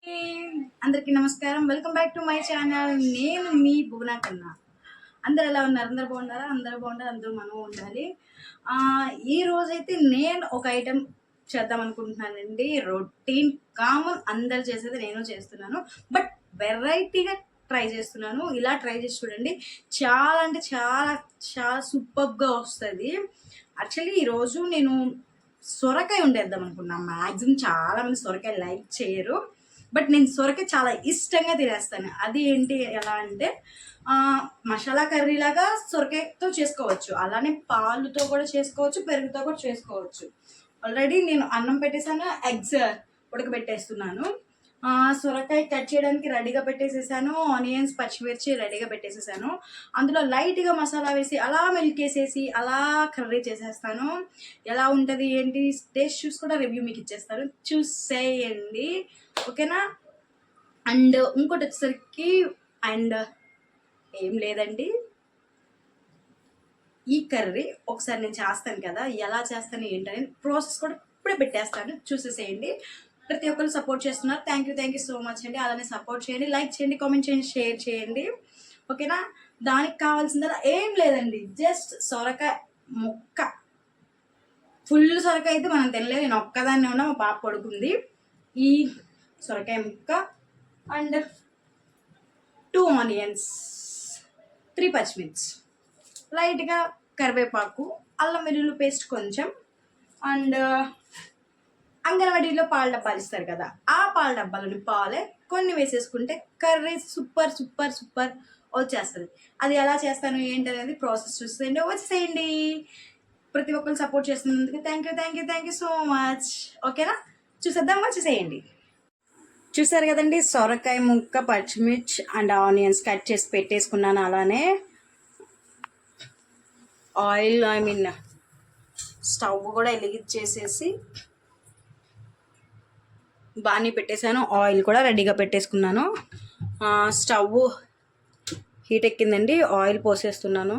అందరికీ నమస్కారం. Welcome back to my channel. నేను మీ భువన కన్నా. అందరు ఎలా ఉన్నారు? అందరు బాగున్నారా? అందరూ బాగుండాలి, అందరూ మనం ఉండాలి. ఈ రోజైతే నేను ఒక ఐటెం చేద్దాం అనుకుంటున్నానండి. రొటీన్ కామన్ అందరు చేసేది నేను చేస్తున్నాను, బట్ వెరైటీగా ట్రై చేస్తున్నాను. ఇలా ట్రై చేసి చూడండి, చాలా అంటే చాలా చాలా సూపర్గా వస్తుంది. యాక్చువల్లీ ఈరోజు నేను సొరకాయ వండేద్దాం అనుకున్నాను. మ్యాక్సిమం చాలామంది సొరకాయ లైక్ చేయరు, బట్ నేను సొరకాయ చాలా ఇష్టంగా తినేస్తాను. అది ఏంటి ఎలా అంటే మసాలా కర్రీ లాగా సొరకాయతో చేసుకోవచ్చు, అలానే పాలుతో కూడా చేసుకోవచ్చు, పెరుగుతో కూడా చేసుకోవచ్చు. ఆల్రెడీ నేను అన్నం పెట్టేసాను, ఎగ్స్ ఉడకబెట్టేస్తున్నాను. సొరకాయ కట్ చేయడానికి రెడీగా పెట్టేసేసాను. ఆనియన్స్, పచ్చిమిర్చి రెడీగా పెట్టేసేసాను. అందులో లైట్గా మసాలా వేసి అలా మిల్క్ వేసేసి అలా కర్రీ చేసేస్తాను. ఎలా ఉంటుంది ఏంటి టేస్ట్ చూసి కూడా రివ్యూ మీకు ఇచ్చేస్తాను, చూసేయండి, ఓకేనా. అండ్ ఇంకోటి వచ్చేసరికి ఏం లేదండి, ఈ కర్రీ ఒకసారి నేను చేస్తాను కదా, ఎలా చేస్తాను ఏంటని ప్రాసెస్ కూడా ఇప్పుడే పెట్టేస్తాను, చూసేసేయండి. ప్రతి ఒక్కరు సపోర్ట్ చేస్తున్నారు, థ్యాంక్ యూ సో మచ్ అండి. అలానే సపోర్ట్ చేయండి, లైక్ చేయండి, కామెంట్ చేయండి, షేర్ చేయండి, ఓకేనా. దానికి కావాల్సిందలా ఏం లేదండి, జస్ట్ సొరకాయ ముక్క. ఫుల్ సొరకాయ అయితే మనం తినలేదు, నేను ఒక్కదాన్ని ఉన్నా, మా పాప పడుకుంది. ఈ సొరకాయ ముక్క అండ్ 2 ఆనియన్స్, 3 పచ్చిమిర్చి, లైట్గా కరివేపాకు, అల్లం వెల్లుల్లి పేస్ట్ కొంచెం, అండ్ అంగన్వాడీలో పాల డబ్బాలు ఇస్తారు కదా, ఆ పాల డబ్బాలోని పాలే కొన్ని వేసేసుకుంటే కర్రీ సూపర్ సూపర్ సూపర్ వచ్చేస్తుంది. అది ఎలా చేస్తాను ఏంటనేది ప్రాసెస్ చూసేయండి, వచ్చేసేయండి. ప్రతి ఒక్కరు సపోర్ట్ చేస్తున్నందుకు థ్యాంక్ యూ సో మచ్, ఓకేనా. చూసేద్దాం, వచ్చేసేయండి. చూసారు కదండి, సొరకాయ ముక్క, పచ్చిమిర్చి అండ్ ఆనియన్స్ కట్ చేసి పెట్టేసుకున్నాను. అలానే ఆయిల్ స్టవ్ కూడా వెలిగించేసేసి బాణీ పెట్టేశాను, ఆయిల్ కూడా రెడీగా పెట్టేసుకున్నాను. స్టవ్ హీట్ ఎక్కిందండి, ఆయిల్ పోసేస్తున్నాను.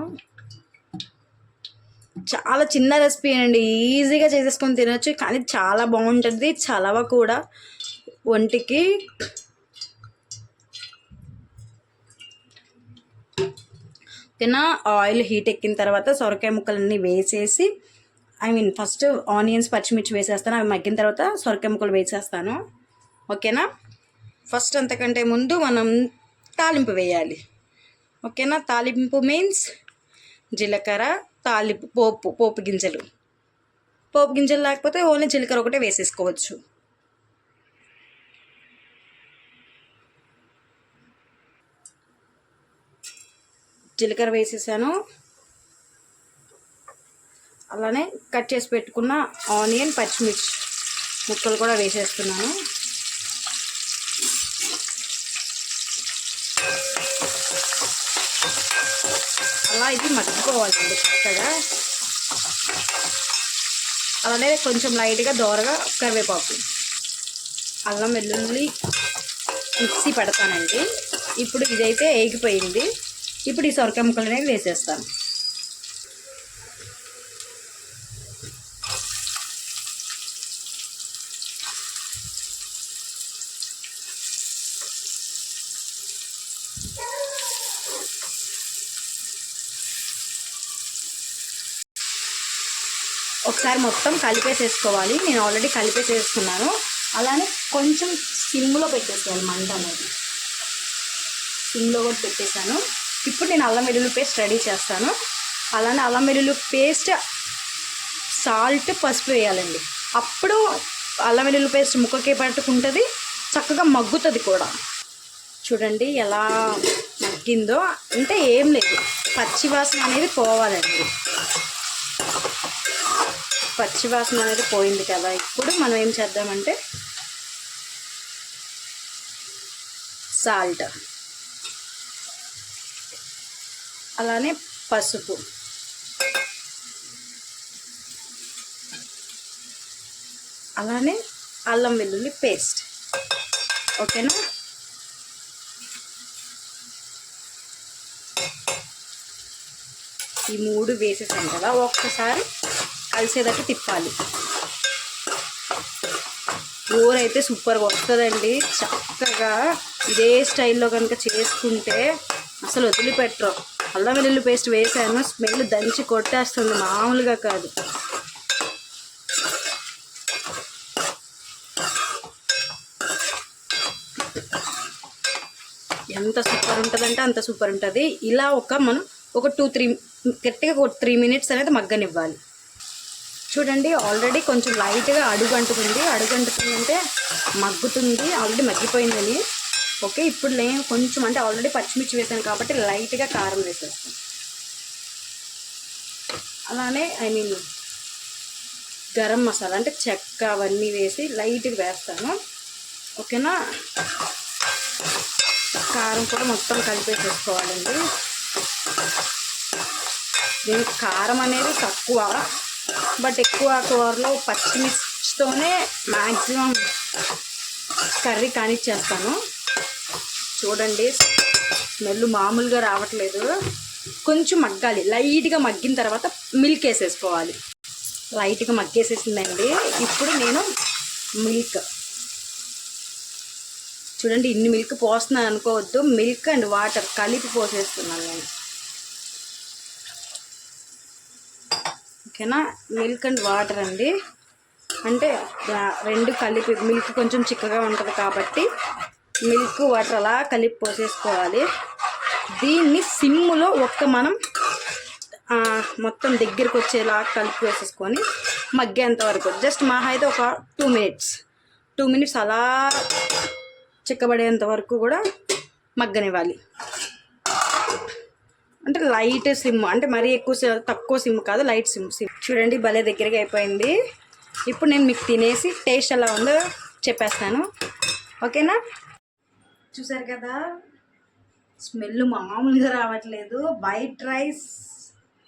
చాలా చిన్న రెసిపీ అండి, ఈజీగా చేసేసుకొని తినొచ్చు, కానీ చాలా బాగుంటుంది, చలవ కూడా ఒంటికి. ఓకేనా. ఆయిల్ హీట్ ఎక్కిన తర్వాత సొరకాయ ముక్కలన్నీ వేసేసి ఫస్ట్ ఆనియన్స్, పచ్చిమిర్చి వేసేస్తాను. అవి మగ్గిన తర్వాత సొరకాయ ముక్కలు వేసేస్తాను, ఓకేనా. ఫస్ట్ అంతకంటే ముందు మనం తాలింపు వేయాలి, ఓకేనా. తాలింపు మీన్స్ జీలకర్ర, పోపు గింజలు లేకపోతే ఓన్లీ జీలకర్ర ఒకటే వేసేసుకోవచ్చు. జీలకర్ర వేసేసాను. అలానే కట్ చేసి పెట్టుకున్న ఆనియన్, పచ్చిమిర్చి ముక్కలు కూడా వేసేస్తున్నాను. అలా ఇది మగ్గిపోవాలండి చక్కగా. అలానే కొంచెం లైట్గా దోరగా కరివేపాకు, అల్లం వెల్లుల్లి మిక్సీ పెడతానండి. ఇప్పుడు ఇదైతే ఏగిపోయింది. ఇప్పుడు ఈ సొరకాయ ముక్కలు అనేవి వేసేస్తాను. ఒకసారి మొత్తం కలిపేసేసుకోవాలి. నేను ఆల్రెడీ కలిపేసేసుకున్నాను. అలానే కొంచెం సిమ్లో పెట్టేసుకోవాలి, మంట అనేది సిమ్లో కూడా పెట్టేశాను. ఇప్పుడు నేను అల్లం వెల్లుల్లి పేస్ట్ రెడీ చేస్తాను. అలానే అల్లం వెల్లుల్లి పేస్ట్, సాల్ట్, పసుపు వేయాలండి. అప్పుడు అల్లం వెల్లుల్లి పేస్ట్ ముక్కకి పట్టుకుంటుంది, చక్కగా మగ్గుతుంది కూడా. చూడండి ఎలా మగ్గిందో, అంటే ఏం లేదు, పచ్చివాసన అనేది పోవాలండి. పచ్చివాసన అనేది పోయింది కదా. ఇప్పుడు మనం ఏం చేద్దామంటే సాల్ట్, అలానే పసుపు, అలానే అల్లం వెల్లుల్లి పేస్ట్, ఓకేనా. ఈ 3 వేసేసాను కదా, ఒక్కసారి కలిసేటట్టు తిప్పాలి. కూర అయితే సూపర్గా వస్తుందండి. చక్కగా ఇదే స్టైల్లో కనుక చేసుకుంటే అసలు వదిలిపెట్టరు. అల్లం వెల్లుల్లి పేస్ట్ వేసాను, స్మెల్ దంచి కొట్టేస్తుంది, మామూలుగా కాదు. ఎంత సూపర్ ఉంటుందంటే అంత సూపర్ ఉంటుంది. ఇలా మనం ఒక 2-3 గట్టిగా ఒక 3 మినిట్స్ అనేది మగ్గనివ్వాలి. చూడండి ఆల్రెడీ కొంచెం లైట్గా అడుగంటుతుంది అంటే మగ్గుతుంది, ఆల్రెడీ మగ్గిపోయిందని. ఓకే, ఇప్పుడు నేను కొంచెం అంటే ఆల్రెడీ పచ్చిమిర్చి వేసాను కాబట్టి లైట్గా కారం వేసేస్తాను. అలానే గరం మసాలా అంటే చెక్క అవన్నీ వేసి లైట్గా వేస్తాను. ఓకేనా, కారం కూడా మొత్తం కలిపేసేసుకోవాలండి. దీనికి కారం అనేది తక్కువ, బట్ ఎక్కువ కూరలో పచ్చిమిర్చితోనే మ్యాక్సిమం కర్రీ కానిచ్చేస్తాను. చూడండి స్మెల్ మామూలుగా రావట్లేదు. కొంచెం మగ్గాలి, లైట్గా మగ్గిన తర్వాత మిల్క్ వేసేసుకోవాలి. లైట్గా మగ్గేసేసిందండి. ఇప్పుడు నేను మిల్క్, చూడండి ఇన్ని మిల్క్ పోస్తున్నాను అనుకోవద్దు, మిల్క్ అండ్ వాటర్ కలిపి పోసేస్తున్నాను నేను. ఓకేనా, మిల్క్ అండ్ వాటర్ అండి, అంటే రెండు కలిపి. మిల్క్ కొంచెం చిక్కగా ఉంటుంది కాబట్టి మిల్క్ వాటర్ అలా కలిపి పోసేసుకోవాలి. దీన్ని సిమ్ములో మనం మొత్తం దగ్గరికి వచ్చేలా కలిపి వేసేసుకొని మగ్గేంత వరకు, జస్ట్ మహా అయితే ఒక 2 మినిట్స్ అలా చిక్కబడేంత వరకు కూడా మగ్గనివ్వాలి. అంటే లైట్ సిమ్, అంటే మరీ తక్కువ సిమ్ కాదు, లైట్ సిమ్. చూడండి భలే దగ్గరగా అయిపోయింది. ఇప్పుడు నేను మీకు తినేసి టేస్ట్ ఎలా ఉందో చెప్పేస్తాను. ఓకేనా, చూసారు కదా స్మెల్ మామూలుగా రావట్లేదు. వైట్ రైస్,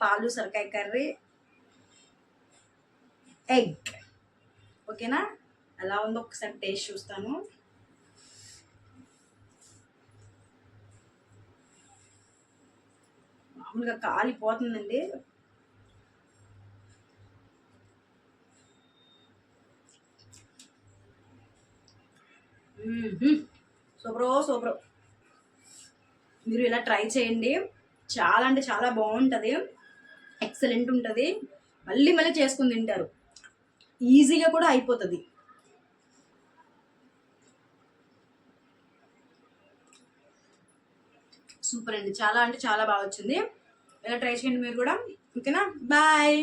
పాలు సొరకాయ కర్రీ, ఎగ్. ఓకేనా, ఎలా ఉందో ఒకసారి టేస్ట్ చూస్తాను. మామూలుగా కాలిపోతుందండి. సూపర్. మీరు ఇలా ట్రై చేయండి, చాలా అంటే చాలా బాగుంటుంది, ఎక్సలెంట్ ఉంటుంది. మళ్ళీ చేసుకుని తింటారు, ఈజీగా కూడా అయిపోతుంది. సూపర్ అండి, చాలా అంటే చాలా బాగా వచ్చింది. ఇలా ట్రై చేయండి మీరు కూడా. ఓకేనా, బాయ్.